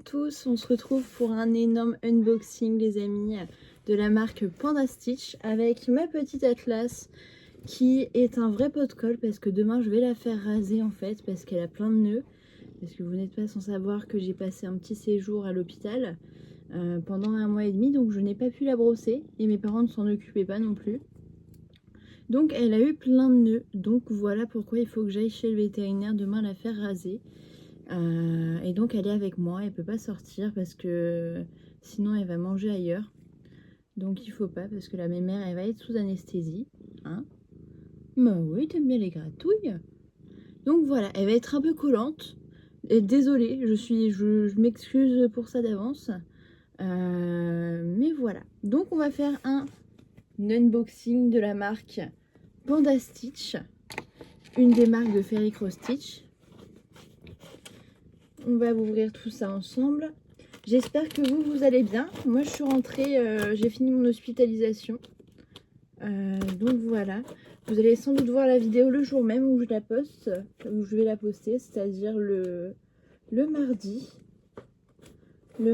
tous, on se retrouve pour un énorme unboxing les amis de la marque Panda Stitch avec ma petite Atlas qui est un vrai pot de colle parce que demain je vais la faire raser en fait parce qu'elle a plein de nœuds, parce que vous n'êtes pas sans savoir que j'ai passé un petit séjour à l'hôpital pendant 1 mois et demi, donc je n'ai pas pu la brosser et mes parents ne s'en occupaient pas non plus. Donc elle a eu plein de nœuds, donc voilà pourquoi il faut que j'aille chez le vétérinaire demain la faire raser. Et donc elle est avec moi, elle peut pas sortir parce que sinon elle va manger ailleurs. Donc il faut pas parce que la mémère elle va être sous anesthésie. Hein, bah oui, t'aimes bien les gratouilles. Donc voilà, elle va être un peu collante. Et désolée, je m'excuse pour ça d'avance. Mais voilà. Donc on va faire un unboxing de la marque Panda Stitch, une des marques de Fairy Cross Stitch. On va ouvrir tout ça ensemble. J'espère que vous allez bien. Moi je suis rentrée, j'ai fini mon hospitalisation. Donc voilà. Vous allez sans doute voir la vidéo le jour même où je la poste, où je vais la poster, c'est-à-dire le mardi. Le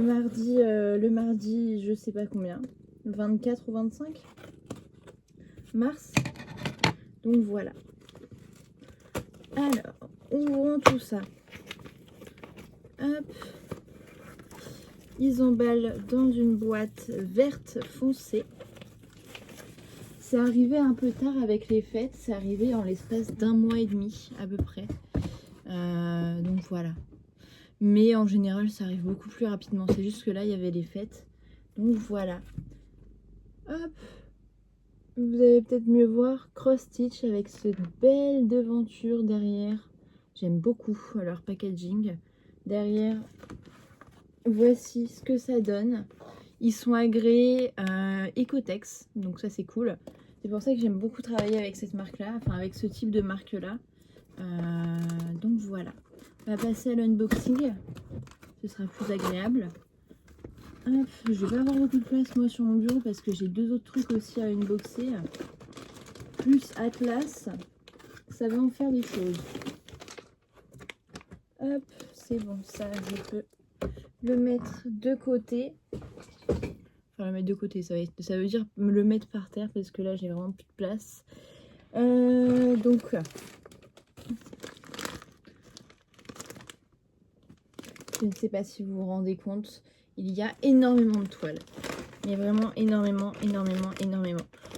mardi, je sais pas combien. 24 ou 25 mars. Donc voilà. Alors, ouvrons tout ça. Hop. Ils emballent dans une boîte verte foncée. C'est arrivé un peu tard avec les fêtes. C'est arrivé en l'espace d'1 mois et demi à peu près. Donc voilà. Mais en général, ça arrive beaucoup plus rapidement. C'est juste que là, il y avait les fêtes. Donc voilà. Hop. Vous allez peut-être mieux voir Cross Stitch avec cette belle devanture derrière. J'aime beaucoup leur packaging. Derrière, voici ce que ça donne. Ils sont agréés Ecotex, donc ça c'est cool. C'est pour ça que j'aime beaucoup travailler avec cette marque-là, enfin avec ce type de marque-là. Donc voilà. On va passer à l'unboxing. Ce sera plus agréable. Hop, je vais pas avoir beaucoup de place moi sur mon bureau parce que j'ai 2 autres trucs aussi à unboxer. Plus Atlas, ça va en faire des choses. Hop, c'est bon, ça je peux le mettre de côté. Enfin le mettre de côté, ça veut dire me le mettre par terre parce que là j'ai vraiment plus de place. Donc je ne sais pas si vous vous rendez compte, il y a énormément de toiles. Mais vraiment énormément.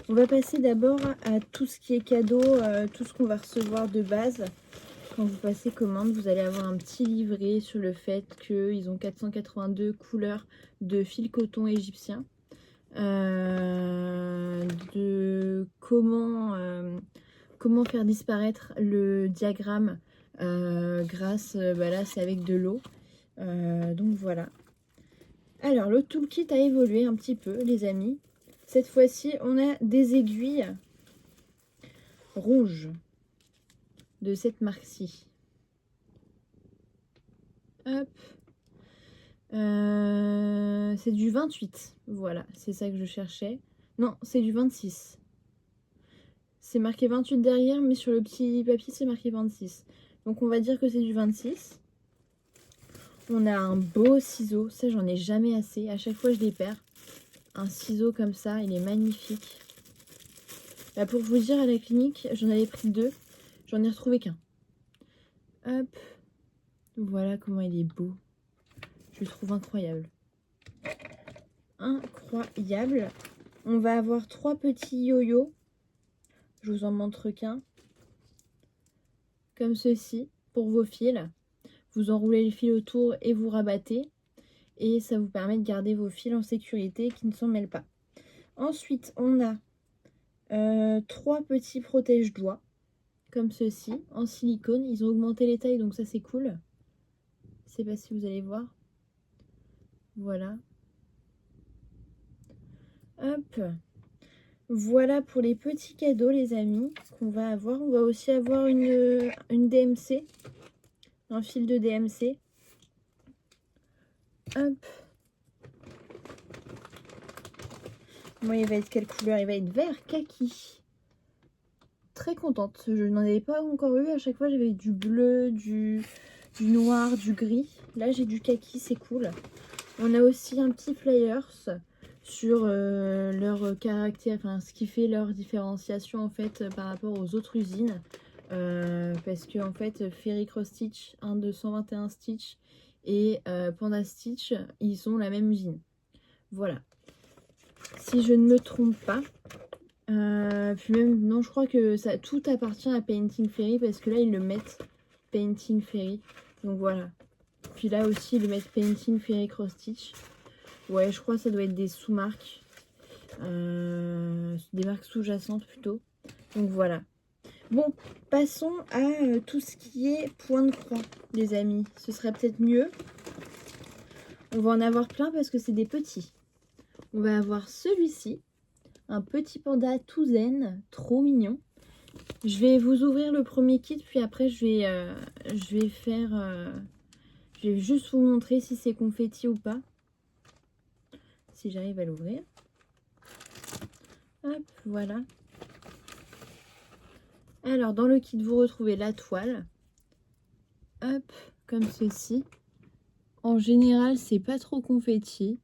On va passer d'abord à tout ce qui est cadeau, tout ce qu'on va recevoir de base. Quand vous passez commande, vous allez avoir un petit livret sur le fait qu'ils ont 482 couleurs de fil coton égyptien. De comment faire disparaître le diagramme grâce, là c'est avec de l'eau. Donc voilà. Alors le toolkit a évolué un petit peu les amis. Cette fois-ci on a des aiguilles rouges de cette marque-ci. Hop. C'est du 28. Voilà, c'est ça que je cherchais. Non, c'est du 26. C'est marqué 28 derrière, mais sur le petit papier, c'est marqué 26. Donc on va dire que c'est du 26. On a un beau ciseau. Ça, j'en ai jamais assez. À chaque fois, je les perds. Un ciseau comme ça, il est magnifique. Bah, pour vous dire, à la clinique, j'en avais pris 2. J'en ai retrouvé qu'un. Hop. Voilà comment il est beau. Je le trouve incroyable. Incroyable. On va avoir 3 petits yo-yo. Je vous en montre qu'un. Comme ceci, pour vos fils. Vous enroulez le fil autour et vous rabattez. Et ça vous permet de garder vos fils en sécurité qui ne s'en mêlent pas. Ensuite, on a 3 petits protège-doigts. Comme ceci, en silicone. Ils ont augmenté les tailles, donc ça c'est cool. Je sais pas si vous allez voir. Voilà. Hop. Voilà pour les petits cadeaux les amis qu'on va avoir. On va aussi avoir une DMC. Un fil de DMC. Hop. Moi il va être quelle couleur? Il va être vert kaki. Très contente. Je n'en avais pas encore eu. À chaque fois j'avais du bleu, du du noir, du gris. Là, j'ai du kaki, c'est cool. On a aussi un petit flyers sur leur caractère, enfin ce qui fait leur différenciation en fait par rapport aux autres usines. Parce que en fait, Fairy Cross Stitch, un de 121 Stitch et Panda Stitch, ils ont la même usine. Voilà. Si je ne me trompe pas. Puis même, non, je crois que ça tout appartient à Painting Fairy parce que là, ils le mettent Painting Fairy. Donc voilà. Puis là aussi, ils le mettent Painting Fairy Cross Stitch. Ouais, je crois que ça doit être des sous-marques. Des marques sous-jacentes plutôt. Donc voilà. Bon, passons à tout ce qui est point de croix, les amis. Ce serait peut-être mieux. On va en avoir plein parce que c'est des petits. On va avoir celui-ci. Un petit panda tout zen, trop mignon. Je vais vous ouvrir le premier kit, puis après je vais faire... je vais juste vous montrer si c'est confetti ou pas. Si j'arrive à l'ouvrir. Hop, voilà. Alors, dans le kit, vous retrouvez la toile. Hop, comme ceci. En général, c'est pas trop confetti.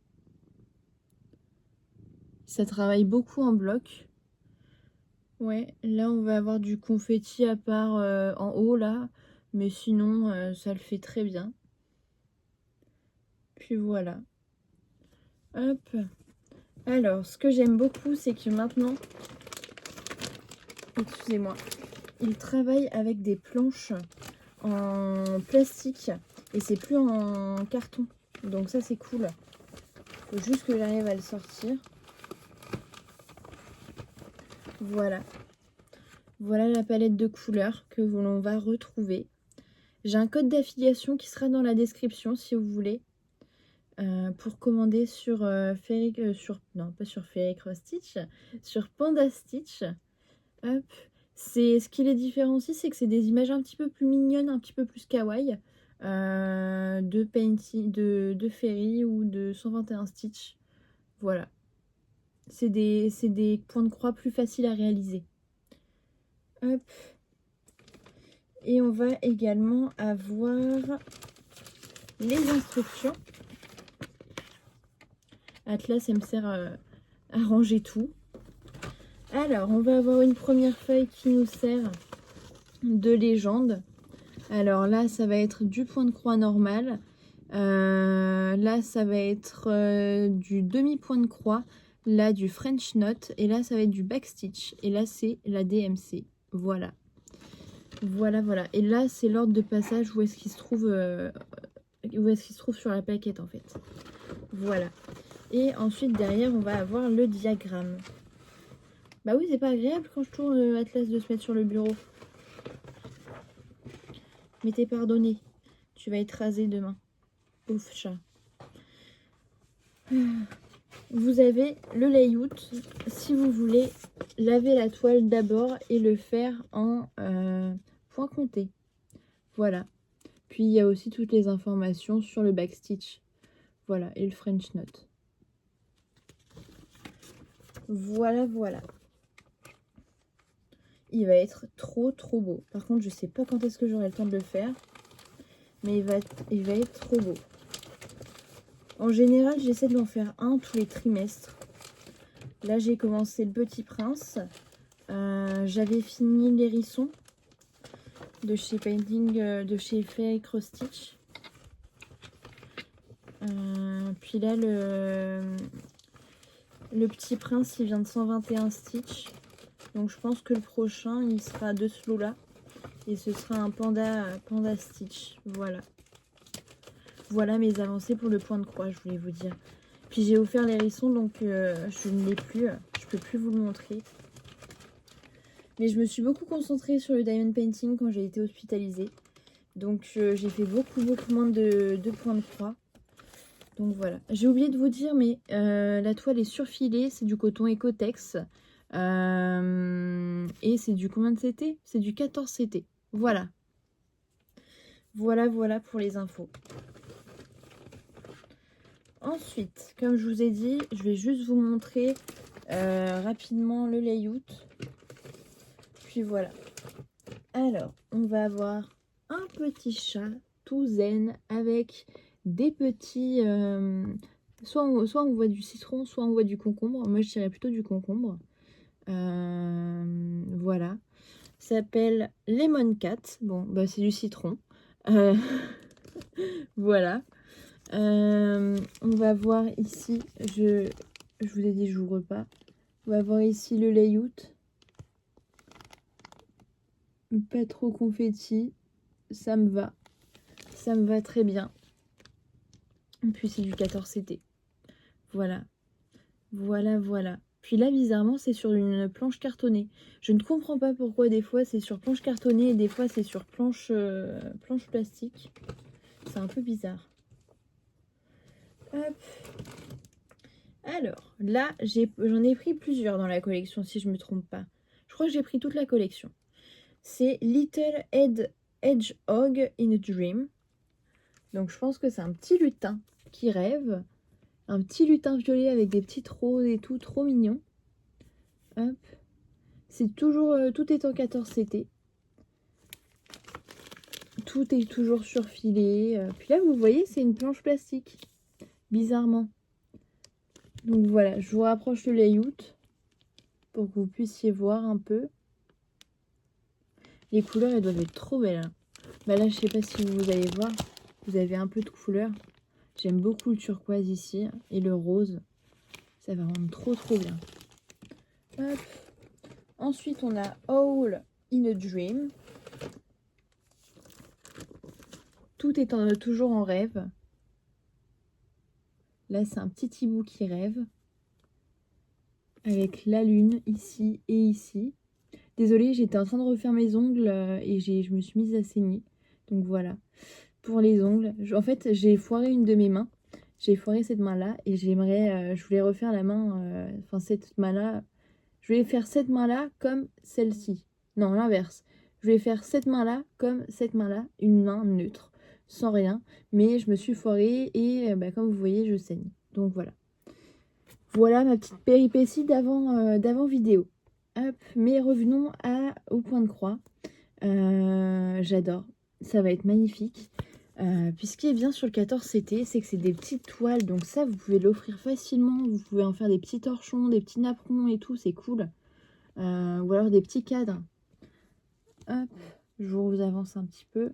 Ça travaille beaucoup en bloc. Ouais, là, on va avoir du confetti à part en haut, là. Mais sinon, ça le fait très bien. Puis voilà. Hop. Alors, ce que j'aime beaucoup, c'est que maintenant... Excusez-moi. Il travaille avec des planches en plastique et c'est plus en carton. Donc ça, c'est cool. Faut juste que j'arrive à le sortir. Voilà. Voilà la palette de couleurs que l'on va retrouver. J'ai un code d'affiliation qui sera dans la description si vous voulez. Pour commander sur non pas sur Fairy Cross Stitch, sur Panda Stitch. Hop. C'est ce qui les différencie, c'est que c'est des images un petit peu plus mignonnes, un petit peu plus kawaii de Fairy ou de 121 Stitch. Voilà. C'est des points de croix plus faciles à réaliser. Hop. Et on va également avoir les instructions. Atlas, elle me sert à ranger tout. Alors, on va avoir une première feuille qui nous sert de légende. Alors là, ça va être du point de croix normal. Là, ça va être du demi-point de croix. Là, du French Knot. Et là, ça va être du backstitch. Et là, c'est la DMC. Voilà. Voilà, voilà. Et là, c'est l'ordre de passage où est-ce qu'il se trouve sur la plaquette, en fait. Voilà. Et ensuite, derrière, on va avoir le diagramme. Bah oui, c'est pas agréable quand je tourne Atlas de se mettre sur le bureau. Mais t'es pardonné. Tu vas être rasé demain. Ouf, chat. Vous avez le layout si vous voulez laver la toile d'abord et le faire en point compté. Voilà. Puis il y a aussi toutes les informations sur le backstitch. Voilà, et le French Knot. Voilà, voilà. Il va être trop beau. Par contre, je sais pas quand est-ce que j'aurai le temps de le faire. Mais il va être trop beau. En général, j'essaie de l'en faire un tous les trimestres. Là, j'ai commencé le Petit Prince. J'avais fini l'hérisson de chez de chez Fairy Cross Stitch. Puis là, le Petit Prince, il vient de 121 Stitch. Donc, je pense que le prochain, il sera de ce lot-là. Et ce sera un panda Stitch. Voilà. Voilà mes avancées pour le point de croix, je voulais vous dire. Puis j'ai offert l'hérisson, donc je ne l'ai plus. Je peux plus vous le montrer. Mais je me suis beaucoup concentrée sur le diamond painting quand j'ai été hospitalisée. Donc j'ai fait beaucoup moins de points de croix. Donc voilà. J'ai oublié de vous dire, mais la toile est surfilée. C'est du coton Ecotex. Et c'est du combien de CT? C'est du 14 CT. Voilà. Voilà pour les infos. Ensuite, comme je vous ai dit, je vais juste vous montrer rapidement le layout. Puis voilà. Alors, on va avoir un petit chat tout zen avec des petits... soit on voit du citron, soit on voit du concombre. Moi, je dirais plutôt du concombre. Voilà. Ça s'appelle Lemon Cat. Bon, bah c'est du citron. Voilà. On va voir ici, je vous ai dit, j'ouvre pas. On va voir ici le layout. Pas trop confetti. Ça me va. Ça me va très bien. Et puis c'est du 14CT. Voilà. Voilà, voilà. Puis là, bizarrement, c'est sur une planche cartonnée. Je ne comprends pas pourquoi des fois c'est sur planche cartonnée et des fois c'est sur planche plastique. C'est un peu bizarre. Hop. Alors, là, j'en ai pris plusieurs dans la collection, si je ne me trompe pas. Je crois que j'ai pris toute la collection. C'est Little Hedgehog in a Dream. Donc, je pense que c'est un petit lutin qui rêve. Un petit lutin violet avec des petites roses et tout, trop mignon. Hop. C'est toujours, tout est en 14CT. Tout est toujours surfilé. Puis là, vous voyez, c'est une planche plastique. Bizarrement. Donc voilà, je vous rapproche le layout pour que vous puissiez voir un peu. Les couleurs, elles doivent être trop belles. Hein. Bah là, je sais pas si vous allez voir. Vous avez un peu de couleur. J'aime beaucoup le turquoise ici et le rose. Ça va rendre trop bien. Hop. Ensuite, on a All in a Dream. Tout est toujours en rêve. Là, c'est un petit hibou qui rêve. Avec la lune ici et ici. Désolée, j'étais en train de refaire mes ongles et je me suis mise à saigner. Donc voilà. Pour les ongles, en fait, j'ai foiré une de mes mains. J'ai foiré cette main-là et je voulais refaire la main, cette main-là. Je voulais faire cette main-là comme celle-ci. Non, l'inverse. Je voulais faire cette main-là comme cette main-là, une main neutre, sans rien. Mais je me suis foirée et comme vous voyez, je saigne. Donc voilà. Voilà ma petite péripétie d'avant vidéo. Hop, mais revenons au point de croix. J'adore. Ça va être magnifique. Puis ce qui est bien sur le 14CT, c'est que c'est des petites toiles. Donc ça, vous pouvez l'offrir facilement. Vous pouvez en faire des petits torchons, des petits napperons et tout. C'est cool. Ou alors des petits cadres. Hop, je vous avance un petit peu.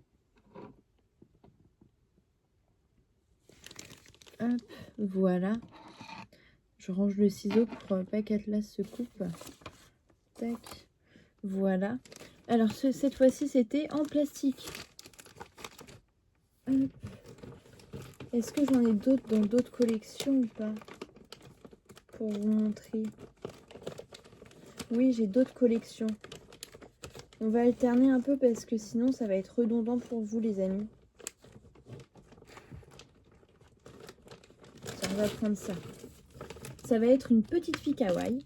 Hop, voilà. Je range le ciseau pour pas qu'Atlas se coupe. Tac. Voilà. Alors cette fois-ci, c'était en plastique. Est-ce que j'en ai d'autres dans d'autres collections ou pas? Pour vous montrer. Oui, j'ai d'autres collections. On va alterner un peu parce que sinon ça va être redondant pour vous les amis. Tiens, on va prendre ça. Ça va être une petite fille kawaii.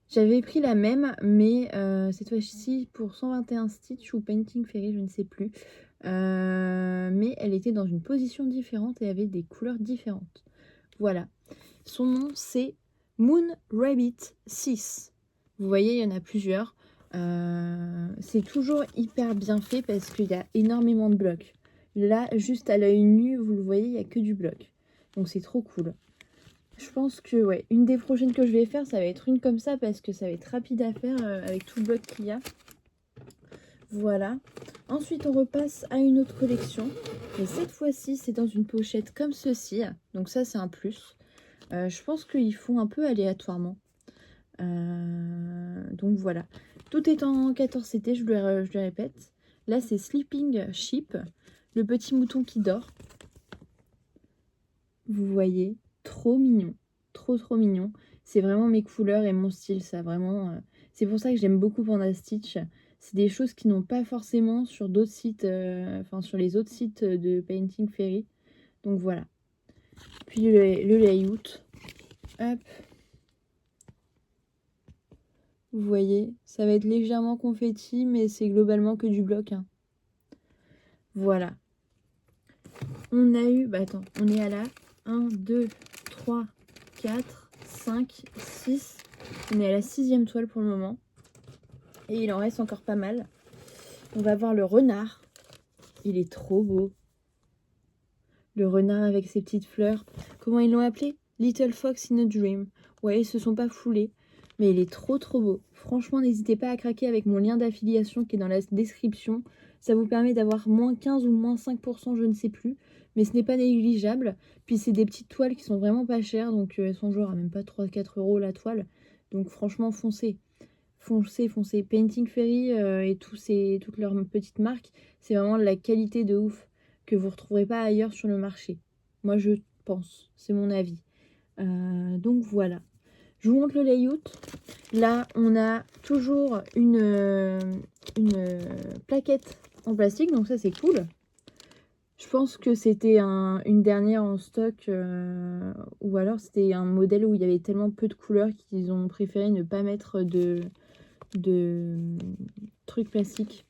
J'avais pris la même, mais cette fois-ci pour 121 Stitch ou Painting Fairy, je ne sais plus. Mais elle était dans une position différente et avait des couleurs différentes. Voilà. Son nom, c'est Moon Rabbit 6. Vous voyez, il y en a plusieurs. C'est toujours hyper bien fait parce qu'il y a énormément de blocs. Là, juste à l'œil nu, vous le voyez, il n'y a que du bloc. Donc c'est trop cool. Je pense que ouais, une des prochaines que je vais faire, ça va être une comme ça parce que ça va être rapide à faire avec tout le bloc qu'il y a. Voilà. Ensuite, on repasse à une autre collection. Et cette fois-ci, c'est dans une pochette comme ceci. Donc ça, c'est un plus. Je pense qu'ils font un peu aléatoirement. Donc voilà. Tout est en 14CT, je le répète. Là, c'est Sleeping Sheep. Le petit mouton qui dort. Vous voyez, trop mignon. Trop mignon. C'est vraiment mes couleurs et mon style, ça. Vraiment, c'est pour ça que j'aime beaucoup Panda Stitch. C'est des choses qui n'ont pas forcément sur d'autres sites, sur les autres sites de Painting Fairy. Donc voilà. Puis le layout. Hop. Vous voyez, ça va être légèrement confetti, mais c'est globalement que du bloc. Hein. Voilà. On a eu, attends, on est à la 1, 2, 3, 4, 5, 6. On est à la 6e toile pour le moment. Et il en reste encore pas mal. On va voir le renard. Il est trop beau. Le renard avec ses petites fleurs. Comment ils l'ont appelé? Little Fox in a Dream. Ouais, ils se sont pas foulés. Mais il est trop beau. Franchement, n'hésitez pas à craquer avec mon lien d'affiliation qui est dans la description. Ça vous permet d'avoir moins 15 ou moins 5%, je ne sais plus. Mais ce n'est pas négligeable. Puis c'est des petites toiles qui sont vraiment pas chères. Donc elles sont genre à même pas 3-4 euros la toile. Donc franchement, foncez. Foncez. Painting Fairy et toutes leurs petites marques, c'est vraiment de la qualité de ouf que vous ne retrouverez pas ailleurs sur le marché. Moi, je pense. C'est mon avis. Donc voilà. Je vous montre le layout. Là, on a toujours une plaquette en plastique. Donc ça, c'est cool. Je pense que c'était une dernière en stock. Ou alors, c'était un modèle où il y avait tellement peu de couleurs qu'ils ont préféré ne pas mettre de trucs plastiques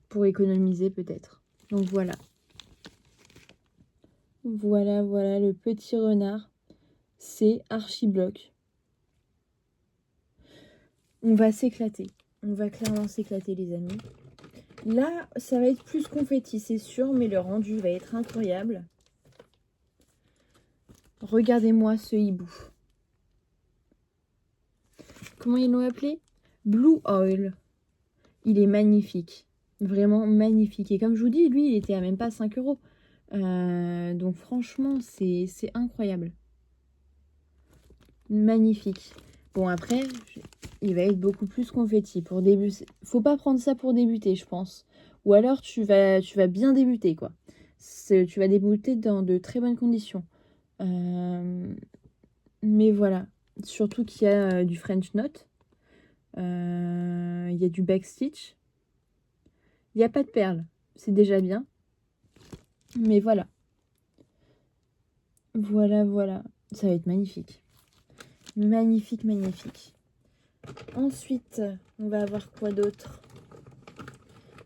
pour économiser peut-être. Donc voilà. Voilà le petit renard. C'est Archiblock. On va s'éclater. On va clairement s'éclater les amis. Là, ça va être plus confetti, c'est sûr, mais le rendu va être incroyable. Regardez-moi ce hibou. Comment ils l'ont appelé? Blue Oil. Il est magnifique. Vraiment magnifique. Et comme je vous dis, lui, il était à même pas 5 euros. Donc franchement, c'est incroyable. Magnifique. Bon, après, il va être beaucoup plus confetti. Pour débuter, faut pas prendre ça pour débuter, je pense. Ou alors, tu vas bien débuter, quoi. Tu vas débuter dans de très bonnes conditions. Mais voilà. Surtout qu'il y a du French Knot. Il y a du backstitch. Il n'y a pas de perles. C'est déjà bien. Mais voilà. Voilà. Ça va être magnifique. Magnifique. Ensuite, on va avoir quoi d'autre?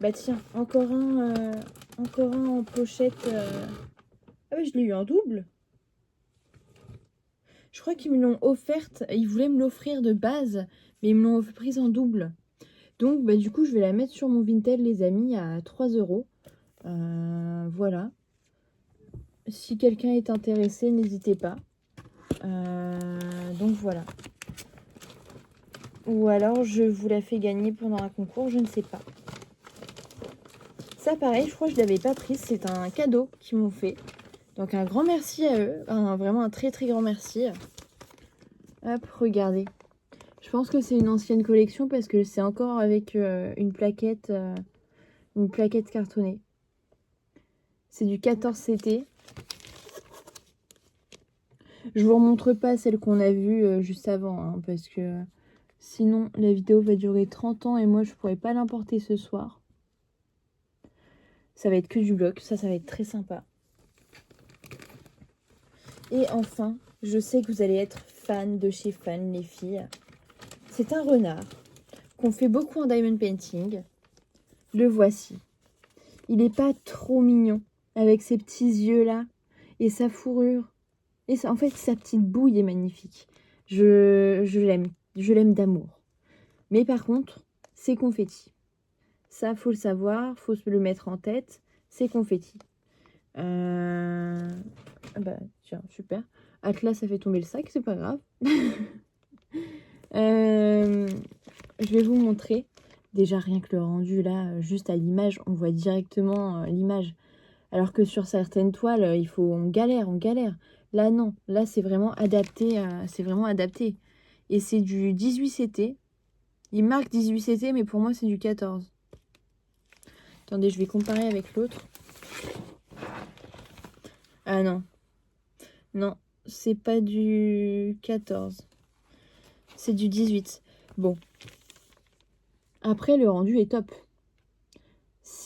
Bah tiens, encore un en pochette. Ah oui, je l'ai eu en double. Je crois qu'ils me l'ont offerte. Ils voulaient me l'offrir de base, mais ils me l'ont prise en double. Donc, bah du coup, je vais la mettre sur mon Vinted, les amis, à 3 euros. Voilà. Si quelqu'un est intéressé, n'hésitez pas. Donc voilà. Ou alors je vous la fais gagner pendant un concours, je ne sais pas. Ça pareil, je crois que je ne l'avais pas prise, c'est un cadeau qu'ils m'ont fait. Donc un grand merci à eux, vraiment un très grand merci. Hop, regardez. Je pense que c'est une ancienne collection parce que c'est encore avec une plaquette cartonnée. C'est du 14 CT. Je vous remontre pas celle qu'on a vue juste avant, hein, parce que sinon la vidéo va durer 30 ans et moi je pourrais pas l'importer ce soir. Ça va être que du bloc, ça va être très sympa. Et enfin, je sais que vous allez être fans de chez Fan, les filles. C'est un renard qu'on fait beaucoup en diamond painting. Le voici. Il n'est pas trop mignon avec ses petits yeux là et sa fourrure. Et ça, en fait, sa petite bouille est magnifique. Je l'aime d'amour. Mais par contre, c'est confetti. Ça, faut le savoir, faut se le mettre en tête. C'est confetti. Bah, tiens, super. Atlas, ça fait tomber le sac, c'est pas grave. Je vais vous montrer. Déjà, rien que le rendu, là, juste à l'image, on voit directement l'image. Alors que sur certaines toiles, on galère. Là, non. Là, c'est vraiment adapté. Et c'est du 18 CT. Il marque 18 CT, mais pour moi, c'est du 14. Attendez, je vais comparer avec l'autre. Ah non. Non, c'est pas du 14. C'est du 18. Bon. Après, le rendu est top.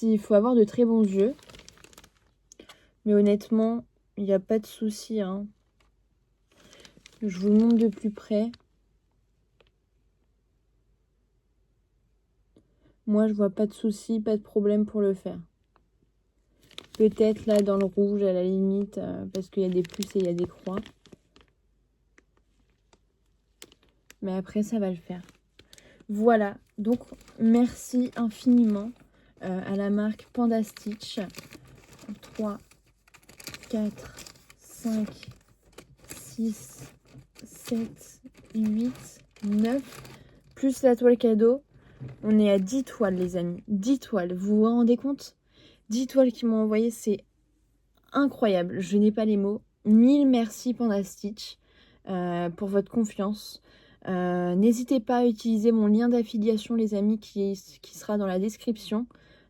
Il faut avoir de très bons yeux. Mais honnêtement, il n'y a pas de souci, hein. Je vous le montre de plus près. Moi, je vois pas de souci, pas de problème pour le faire. Peut-être là dans le rouge à la limite, parce qu'il y a des plus et il y a des croix. Mais après, ça va le faire. Voilà, donc merci infiniment. à la marque Panda Stitch. 3, 4, 5, 6, 7, 8, 9, plus la toile cadeau. On est à 10 toiles, les amis. 10 toiles. Vous vous rendez compte? 10 toiles qu'ils m'ont envoyé, c'est incroyable. Je n'ai pas les mots. 1000 merci Panda Stitch pour votre confiance. N'hésitez pas à utiliser mon lien d'affiliation, les amis, qui sera dans la description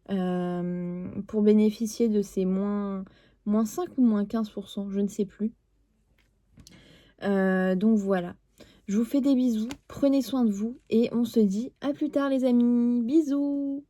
pour bénéficier de ces moins 5 ou moins 15%, je ne sais plus. Donc voilà. Je vous fais des bisous, prenez soin de vous et on se dit à plus tard les amis. Bisous!